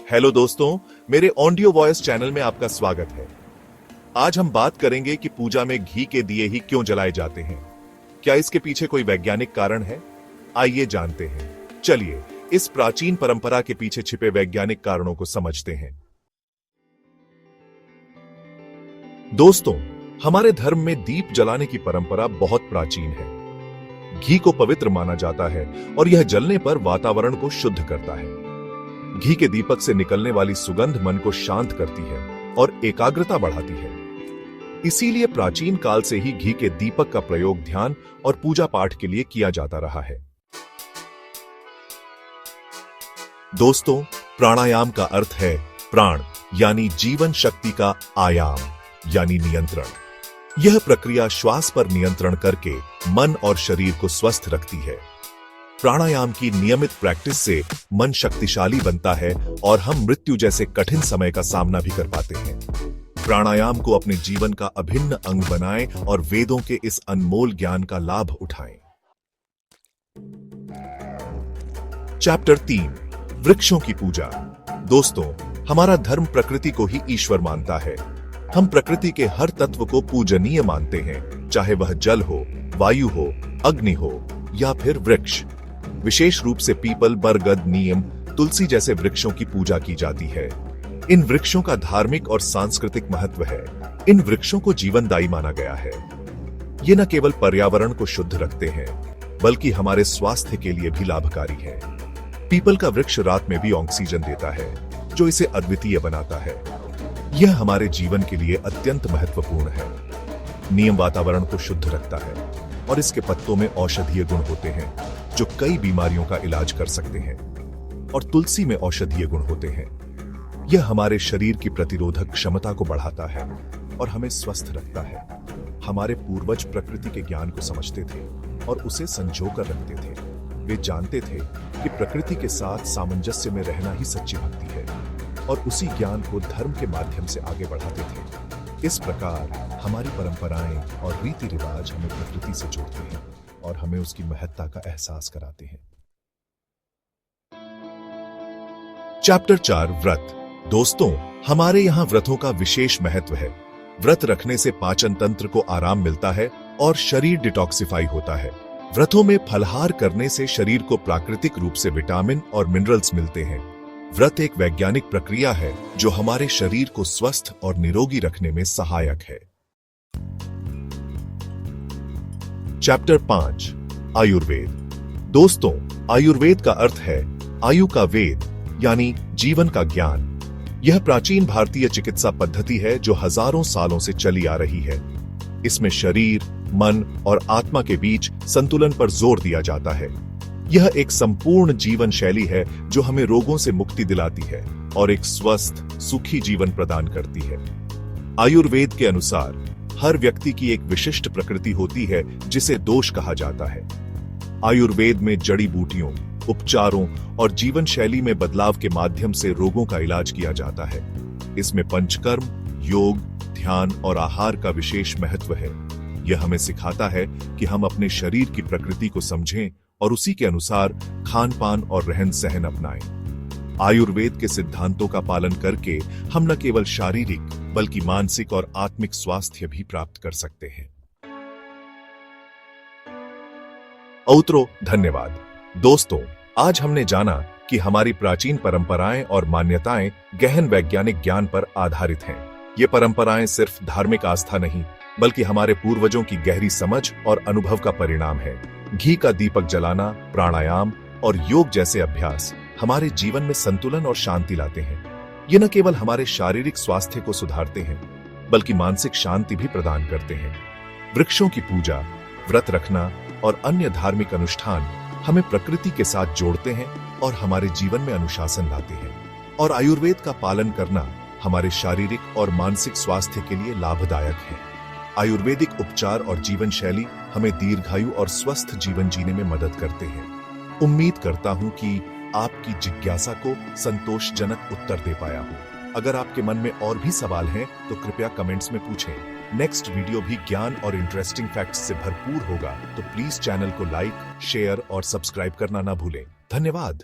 Hello दोस्तों, मेरे audio voice channel में आपका स्वागत है। आज हम बात करेंगे कि पूजा में घी के दिए ही क्यों जलाए जाते हैं। क्या इसके पीछे कोई वैज्ञानिक कारण है? आइए जानते हैं। चलिए इस प्राचीन परंपरा के पीछे छिपे वैज्ञानिक कारणों को समझते हैं। दोस्तों, हमारे धर्म में दीप जलाने की परंपरा बहुत प्राचीन है। घी को पवित्र माना जाता है और यह जलने पर वातावरण को शुद्ध करता है। घी के दीपक से निकलने वाली सुगंध मन को शांत करती है और एकाग्रता बढ़ाती है। इसीलिए प्राचीन काल से ही घी के दीपक का प्रयोग ध्यान और पूजा पाठ के लिए किया जाता रहा है। दोस्तों, प्राणायाम का अर्थ है प्राण यानी जीवन शक्ति का आयाम यानी नियंत्रण। यह प्रक्रिया श्वास पर नियंत्रण करके मन और शरीर को स्वस्थ रखती है। प्राणायाम की नियमित प्रैक्टिस से मन शक्तिशाली बनता है और हम मृत्यु जैसे कठिन समय का सामना भी कर पाते हैं। प्राणायाम को अपने जीवन का अभिन्न अंग बनाएं और वेदों के इस अनमोल ज्ञान का लाभ उठाएं। चैप्टर 3, वृक्षों की पूजा। दोस्तों, हमारा धर्म प्रकृति को ही ईश्वर मानता है। हम प्रकृति के हर तत्व को पूजनीय मानते हैं, चाहे वह जल हो, वायु हो, अग्नि हो या फिर वृक्ष। विशेष रूप से पीपल, बरगद, नीम, तुलसी जैसे वृक्षों की पूजा की जाती है। इन वृक्षों का धार्मिक और सांस्कृतिक महत्व है। इन वृक्षों को जीवनदायी माना गया है। ये न केवल पर्यावरण को शुद्ध रखते हैं, बल्कि हमारे स्वास्थ्य के लिए भी लाभकारी है। पीपल का वृक्ष रात में भी ऑक्सीजन देता है, जो इसे अद्वितीय बनाता है। यह हमारे जीवन के लिए अत्यंत महत्वपूर्ण है। नीम वातावरण को शुद्ध रखता है और इसके पत्तों में औषधीय गुण होते हैं, जो कई बीमारियों का इलाज कर सकते हैं। और तुलसी में औषधीय गुण होते हैं। यह हमारे शरीर की प्रतिरोधक क्षमता को बढ़ाता है और हमें स्वस्थ रखता है। हमारे पूर्वज प्रकृति के ज्ञान को समझते थे और उसे संजो कर रखते थे। वे जानते थे कि प्रकृति के साथ सामंजस्य में रहना ही सच्ची भक्ति है और उसी ज्ञान को धर्म के माध्यम से आगे बढ़ाते थे। इस प्रकार हमारी परंपराएं और रीति रिवाज हमें प्रकृति से जोड़ते हैं और हमें उसकी महत्ता का एहसास कराते हैं। चैप्टर 4, व्रत। दोस्तों, हमारे यहाँ व्रतों का विशेष महत्व है। व्रत रखने से पाचन तंत्र को आराम मिलता है और शरीर डिटॉक्सिफाई होता है। व्रतों में फलाहार करने से शरीर को प्राकृतिक रूप से विटामिन और मिनरल्स मिलते हैं। व्रत एक वैज्ञानिक प्रक्रिया है जो हमारे शरीर को स्वस्थ और निरोगी रखने में सहायक है। चैप्टर 5, आयुर्वेद। दोस्तों, आयुर्वेद का अर्थ है आयु का वेद यानी जीवन का ज्ञान। यह प्राचीन भारतीय चिकित्सा पद्धति है जो हजारों सालों से चली आ रही है। इसमें शरीर, मन और आत्मा के बीच संतुलन पर जोर दिया जाता है। यह एक संपूर्ण जीवन शैली है जो हमें रोगों से मुक्ति दिलाती है और एक स्वस्थ, सुखी जीवन प्रदान करती है। आयुर्वेद के अनुसार हर व्यक्ति की एक विशिष्ट प्रकृति होती है जिसे दोष कहा जाता है। आयुर्वेद में जड़ी बूटियों, उपचारों और जीवन शैली में बदलाव के माध्यम से रोगों का इलाज किया जाता है। इसमें पंचकर्म, योग, ध्यान और आहार का विशेष महत्व है। यह हमें सिखाता है कि हम अपने शरीर की प्रकृति को समझें और उसी के अनुसार खान पान और रहन सहन अपनाएं। आयुर्वेद के सिद्धांतों का पालन करके हम न केवल शारीरिक बल्कि मानसिक और आत्मिक स्वास्थ्य भी प्राप्त कर सकते हैं। औत्रो, धन्यवाद। दोस्तों, आज हमने जाना कि हमारी प्राचीन परंपराएं और मान्यताएं गहन वैज्ञानिक ज्ञान पर आधारित हैं। ये परंपराएं सिर्फ धार्मिक आस्था नहीं, बल्कि हमारे पूर्वजों की गहरी समझ और अनुभव का परिणाम है। घी का दीपक जलाना, प्राणायाम और योग जैसे अभ्यास हमारे जीवन में संतुलन और शांति लाते हैं। ये न केवल हमारे शारीरिक स्वास्थ्य को सुधारते हैं, बल्कि मानसिक शांति भी प्रदान करते हैं। वृक्षों की पूजा, व्रत रखना और अन्य धार्मिक अनुष्ठान हमें प्रकृति के साथ जोड़ते हैं और हमारे जीवन में अनुशासन लाते हैं। और आयुर्वेद का पालन करना हमारे शारीरिक और मानसिक स्वास्थ्य के लिए लाभदायक है। आयुर्वेदिक उपचार और जीवन शैली हमें दीर्घायु और स्वस्थ जीवन जीने में मदद करते हैं। उम्मीद करता हूं कि आपकी जिज्ञासा को संतोषजनक उत्तर दे पाया हूं। अगर आपके मन में और भी सवाल हैं तो कृपया कमेंट्स में पूछें। नेक्स्ट वीडियो भी ज्ञान और इंटरेस्टिंग फैक्ट्स से भरपूर होगा, तो प्लीज चैनल को लाइक, शेयर और सब्सक्राइब करना ना भूलें। धन्यवाद।